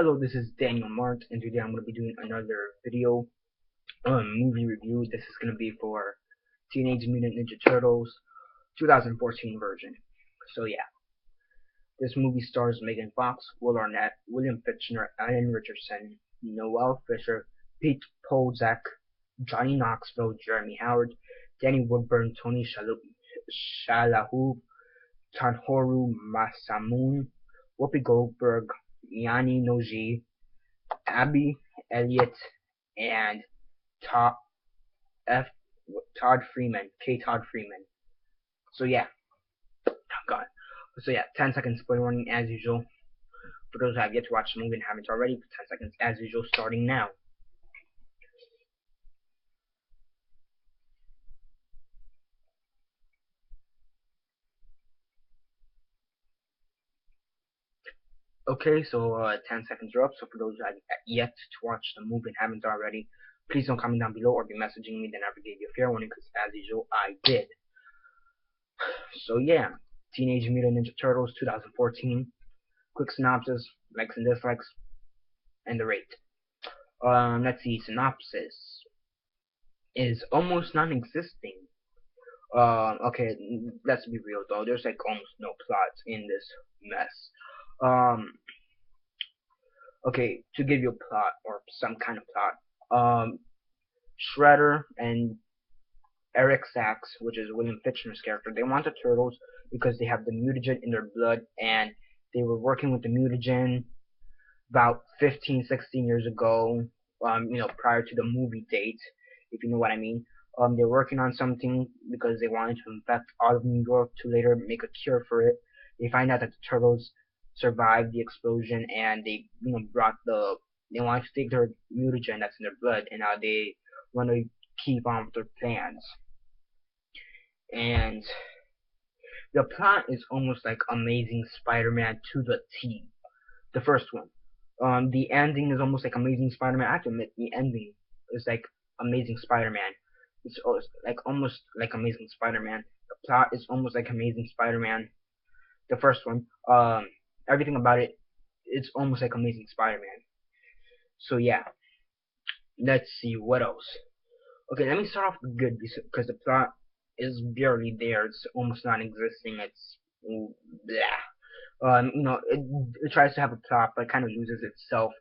Hello, this is Daniel Mart, and today I'm going to be doing another video movie review. This is going to be for Teenage Mutant Ninja Turtles 2014 version. So yeah, this movie stars Megan Fox, Will Arnett, William Fichtner, Ian Richardson, Noel Fisher, Pete Polzak, Johnny Knoxville, Jeremy Howard, Danny Woodburn, Tony Shalhoub, Tanhoru Masamune, Whoopi Goldberg, Yanni Noji, Abby Elliott, and Todd F. Todd Freeman, K. Todd Freeman. So yeah, oh God. So yeah, 10 seconds spoiler warning as usual. For those who have yet to watch the movie and haven't already, 10 seconds as usual, starting now. Okay, so 10 seconds are up. So for those who have yet to watch the movie and haven't already, please don't comment down below or be messaging me. Then I never gave you a fair warning because as usual, I did. So yeah, Teenage Mutant Ninja Turtles 2014. Quick synopsis, likes and dislikes, and the rate. Let's see, synopsis is almost non-existing. Okay, let's be real though. There's like almost no plot in this mess. Okay, to give you a plot or some kind of plot. Shredder and Eric Sachs, which is William Fichtner's character, they want the turtles because they have the mutagen in their blood, and they were working with the mutagen about 15, 16 years ago, prior to the movie date, if you know what I mean. They're working on something because they wanted to infect all of New York to later make a cure for it. They find out that the turtles survived the explosion, and they, they want to take their mutagen that's in their blood, and now they want to keep on with their plans. And the plot is almost like Amazing Spider-Man to the T. The first one. The ending is almost like Amazing Spider-Man. I have to admit, the ending is like Amazing Spider-Man. It's like almost like Amazing Spider-Man. The plot is almost like Amazing Spider-Man. The first one. Everything about it, it's almost like Amazing Spider-Man. So yeah, let's see what else. Okay, let me start off with good because the plot is barely there. It's almost non-existing. It's blah. It tries to have a plot, but it kind of loses itself,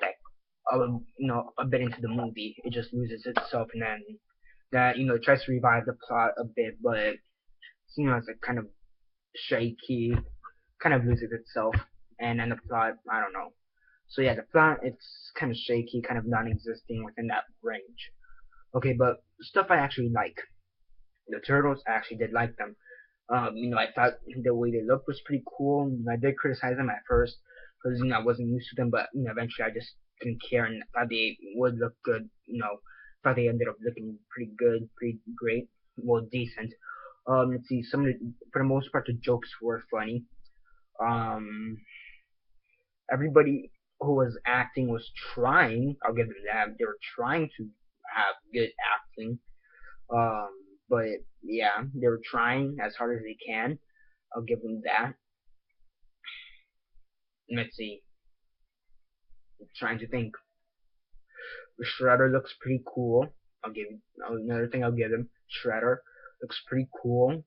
like, a bit into the movie. It just loses itself, and then that, it tries to revive the plot a bit, but, it's like kind of shaky, kind of loses itself, and then the plot, I don't know. So yeah, the plot, it's kind of shaky, kind of non-existing within that range. Okay, but stuff I actually like. The turtles, I actually did like them. I thought the way they looked was pretty cool. I did criticize them at first because I wasn't used to them, but eventually I just didn't care and thought they would look good. Thought they ended up looking pretty good, pretty great, well, decent. Let's see, for the most part the jokes were funny. Everybody who was acting was trying. I'll give them that. They were trying to have good acting. But yeah, they were trying as hard as they can. I'll give them that. Let's see. I'm trying to think. Shredder looks pretty cool. Another thing I'll give him. Shredder looks pretty cool.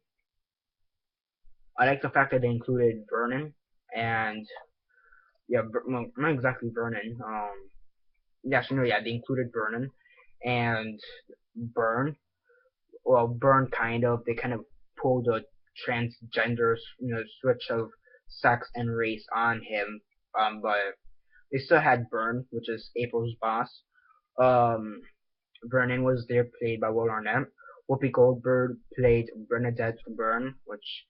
I like the fact that they included Vernon and yeah, well, not exactly Vernon. They included Vernon and Burn. Well, Burn kind of. They kind of pulled a transgender, switch of sex and race on him. But they still had Burn, which is April's boss. Vernon was there, played by Will Arnett. Whoopi Goldberg played Bernadette Byrne, which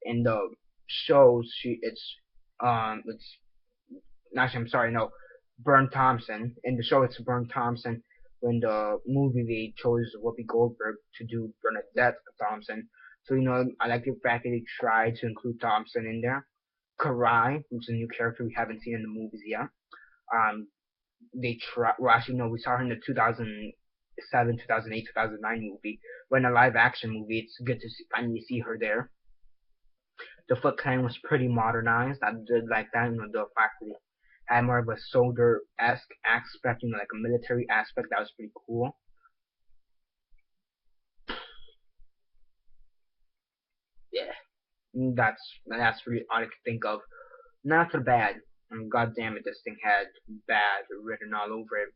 in the show it's actually, I'm sorry, no, Byrne Thompson. In the show it's Byrne Thompson. When the movie they chose Whoopi Goldberg to do Bernadette Thompson. So I like the fact that they tried to include Thompson in there. Karai, which is a new character we haven't seen in the movies yet. They try. Well, actually, no, we saw her in the 2007, 2008, 2009 movie. But in a live-action movie, it's good to finally see her there. The Foot Clan was pretty modernized. I did like that. The fact that they had more of a soldier-esque aspect, like a military aspect. That was pretty cool. Yeah, that's really all I could think of. Not so bad. God damn it, this thing had bad written all over it.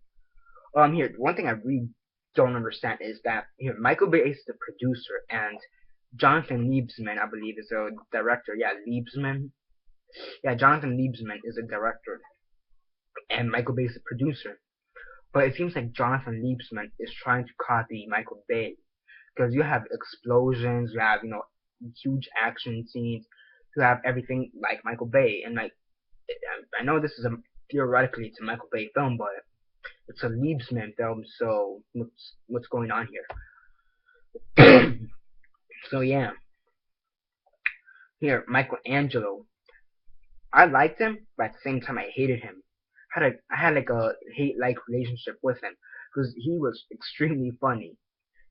Here, one thing I really don't understand is that here Michael Bay is the producer and Jonathan Liebesman, I believe, is the director. Yeah, Liebesman. Yeah, Jonathan Liebesman is the director, and Michael Bay is the producer. But it seems like Jonathan Liebesman is trying to copy Michael Bay because you have explosions, you have huge action scenes, you have everything like Michael Bay, and like I know this is a theoretically it's a Michael Bay film, but it's a Liebesman film, so what's going on here? So yeah, here Michelangelo. I liked him, but at the same time I hated him. I had like a hate-like relationship with him because he was extremely funny.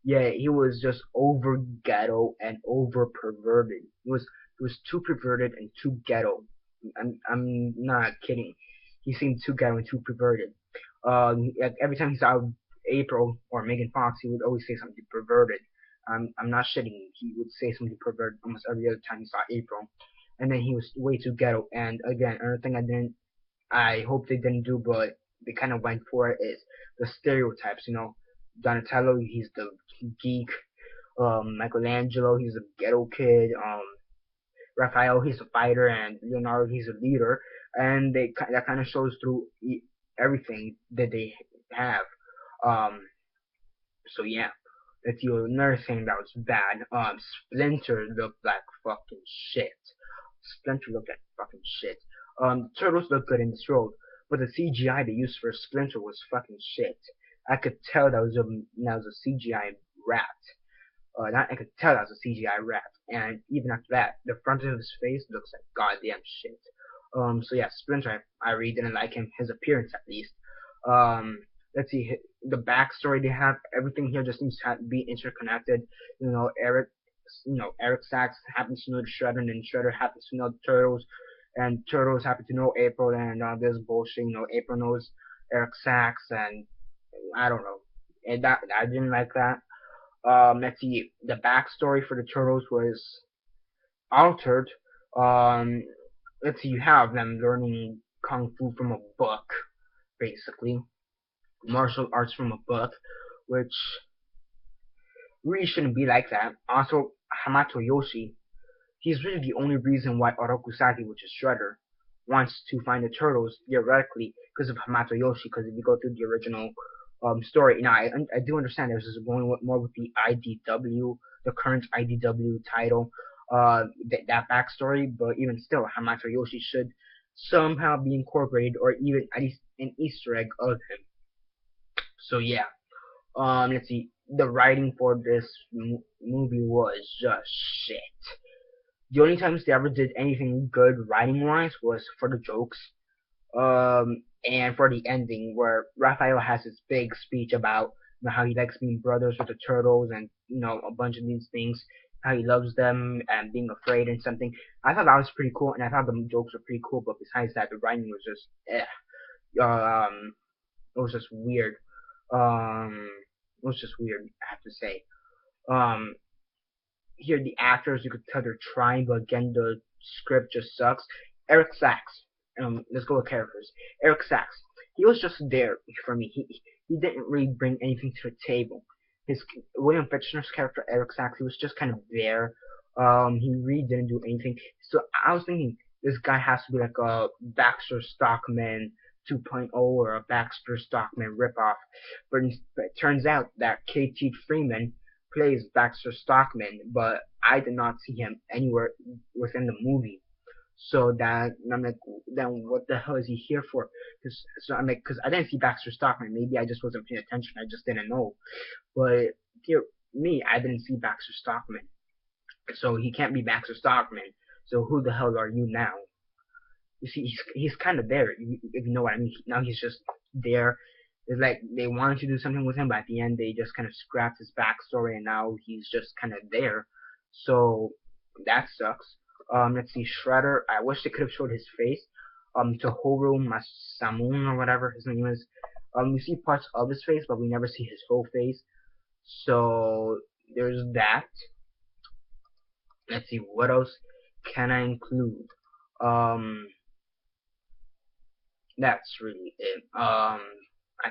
Yeah, he was just over ghetto and over perverted. He was too perverted and too ghetto. I'm not kidding. He seemed too ghetto and too perverted. Like every time he saw April or Megan Fox, he would always say something perverted. I'm not shitting. He would say something perverted almost every other time he saw April. And then he was way too ghetto. And again, another thing I hope they didn't do, but they kind of went for it is the stereotypes. Donatello, he's the geek. Michelangelo, he's a ghetto kid. Raphael, he's a fighter, and Leonardo, he's a leader. And that kind of shows through everything that they have. Um, so yeah, that's another thing that was bad. Splinter looked like fucking shit. Splinter looked like fucking shit. Turtles look good in this role, but the CGI they used for Splinter was fucking shit. I could tell that was a CGI rat. I could tell that was a CGI rat. And even after that, the front of his face looks like goddamn shit. So yeah, Splinter, I really didn't like him, his appearance at least. Um, let's see, the backstory they have, everything here just seems to be interconnected. Eric Sachs happens to know the Shredder, and then Shredder happens to know the Turtles, and Turtles happen to know April, and this bullshit. April knows Eric Sachs, and I don't know. And that I didn't like that. Let's see, the backstory for the Turtles was altered. Um, let's see, you have them learning kung fu from a book, basically martial arts from a book, which really shouldn't be like that. Also, Hamato Yoshi, he's really the only reason why Orokusaki, which is Shredder, wants to find the turtles theoretically because of Hamato Yoshi. Because if you go through the original story, now I do understand this is going more with the IDW, the current IDW title, that backstory. But even still, Hamato Yoshi should somehow be incorporated, or even at least an Easter egg of him. So yeah, let's see. The writing for this movie was just shit. The only times they ever did anything good writing wise was for the jokes, and for the ending where Raphael has his big speech about how he likes being brothers with the turtles and a bunch of these things, how he loves them and being afraid and something. I thought that was pretty cool, and I thought the jokes were pretty cool. But besides that, the writing was just it was just weird. It was just weird, I have to say. Um, Here the actors, you could tell they're trying, but again the script just sucks. Eric Sachs. Let's go with characters. Eric Sachs. He was just there for me. He didn't really bring anything to the table. His William Fichtner's character Eric Sachs, he was just kind of there. He really didn't do anything. So I was thinking this guy has to be like a Baxter Stockman 2.0 or a Baxter Stockman ripoff. But it turns out that KT Freeman plays Baxter Stockman, but I did not see him anywhere within the movie. So that I'm like, then what the hell is he here for? Because I didn't see Baxter Stockman. Maybe I just wasn't paying attention. I just didn't know. But here, I didn't see Baxter Stockman. So he can't be Baxter Stockman. So who the hell are you now? You see, he's kind of there, if you know what I mean. Now he's just there. It's like they wanted to do something with him, but at the end they just kind of scrapped his backstory, and now he's just kind of there. So that sucks. Let's see, Shredder. I wish they could have showed his face. Tohoro Masamune or whatever his name is. We see parts of his face, but we never see his whole face. So there's that. Let's see, what else can I include? Um, that's really it. I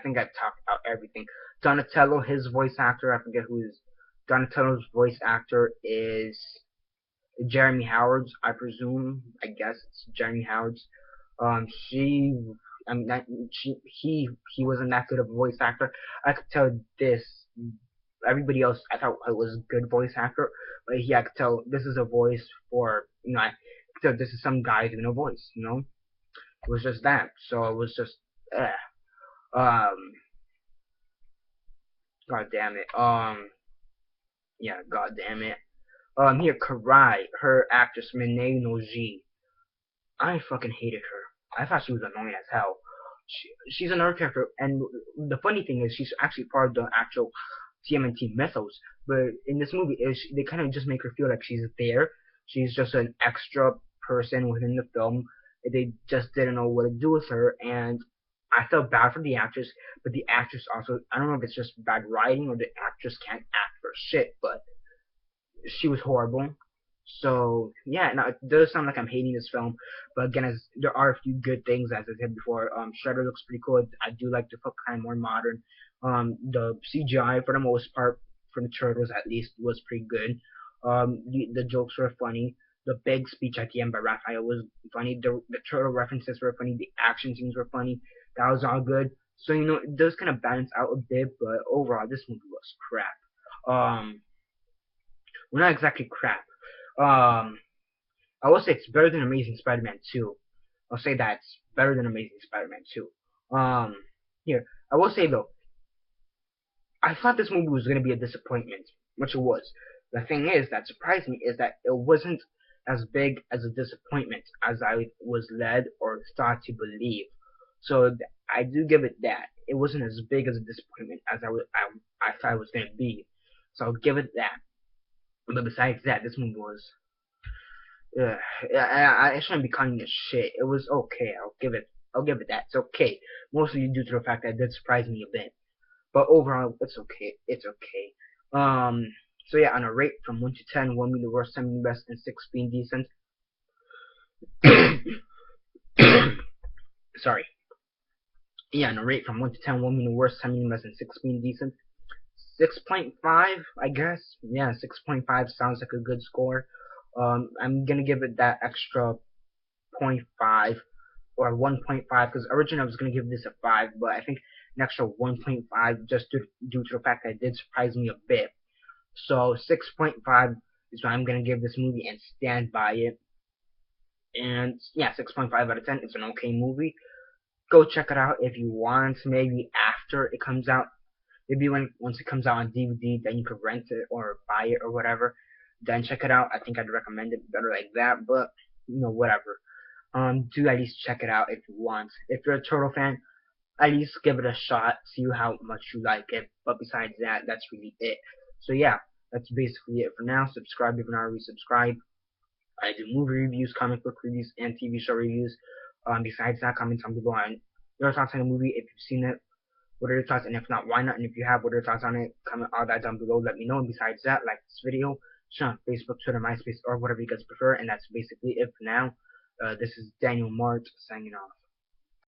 think I talked about everything. Donatello, his voice actor, I forget who is. Donatello's voice actor is Jeremy Howard's, I presume. I guess it's Jeremy Howard's. She, I mean, that, he wasn't that good of a voice actor. I could tell this. Everybody else, I thought it was a good voice actor, but I could tell this is a voice for, I could tell this is some guy doing a voice, It was just that. So it was just, god damn it. Yeah, god damn it. Here, Karai, her actress, Minei Noji. I fucking hated her. I thought she was annoying as hell. She's another character, and the funny thing is, she's actually part of the actual TMNT mythos. But in this movie, they kind of just make her feel like she's there. She's just an extra person within the film. They just didn't know what to do with her, and I felt bad for the actress, but the actress also, I don't know if it's just bad writing or the actress can't act for shit, but she was horrible. So yeah, now it does sound like I'm hating this film, but again, there are a few good things, as I said before. Shredder looks pretty cool. I do like the look kind of more modern. The CGI for the most part, for the turtles at least, was pretty good. The jokes were funny. The big speech at the end by Raphael was funny. The turtle references were funny. The action scenes were funny. That was all good. So it does kind of balance out a bit, but overall, this movie was crap. Well, not exactly crap. I will say it's better than Amazing Spider-Man 2. I'll say that it's better than Amazing Spider-Man 2. Here, I will say though, I thought this movie was going to be a disappointment, which it was. The thing is that surprised me is that it wasn't as big as a disappointment as I was led or thought to believe. So I do give it that. It wasn't as big as a disappointment as I thought it was going to be. So I'll give it that. But besides that, this movie was. I shouldn't be calling it shit. It was okay. I'll give it that. It's okay. Mostly due to the fact that it did surprise me a bit. But overall, it's okay. It's okay. So yeah, on a rate from 1 to 10, 1 being the worst, 10 being the best, and 6 being decent. Sorry. Yeah, on a rate from 1 to 10, 1 being the worst, 10 being the best, and 6 being decent. 6.5, I guess. Yeah, 6.5 sounds like a good score. I'm gonna give it that extra 0.5 or 1.5 because originally I was gonna give this a 5, but I think an extra 1.5 just due to the fact that it did surprise me a bit. So 6.5 is what I'm gonna give this movie and stand by it. And yeah, 6.5 out of 10. It's an okay movie. Go check it out if you want. Maybe after it comes out. Maybe once it comes out on DVD, then you could rent it or buy it or whatever. Then check it out. I think I'd recommend it better like that, but whatever. Do at least check it out if you want. If you're a Turtle fan, at least give it a shot, see how much you like it. But besides that, that's really it. So yeah, that's basically it for now. Subscribe if you're not already subscribed. I do movie reviews, comic book reviews, and TV show reviews. Besides that, comment down below on your thoughts on the movie if you've seen it. What are your thoughts? And if not, why not? And if you have, what are your thoughts on it? Comment all that down below. Let me know. And besides that, like this video, share on Facebook, Twitter, MySpace, or whatever you guys prefer. And that's basically it for now. This is Daniel Mart signing off.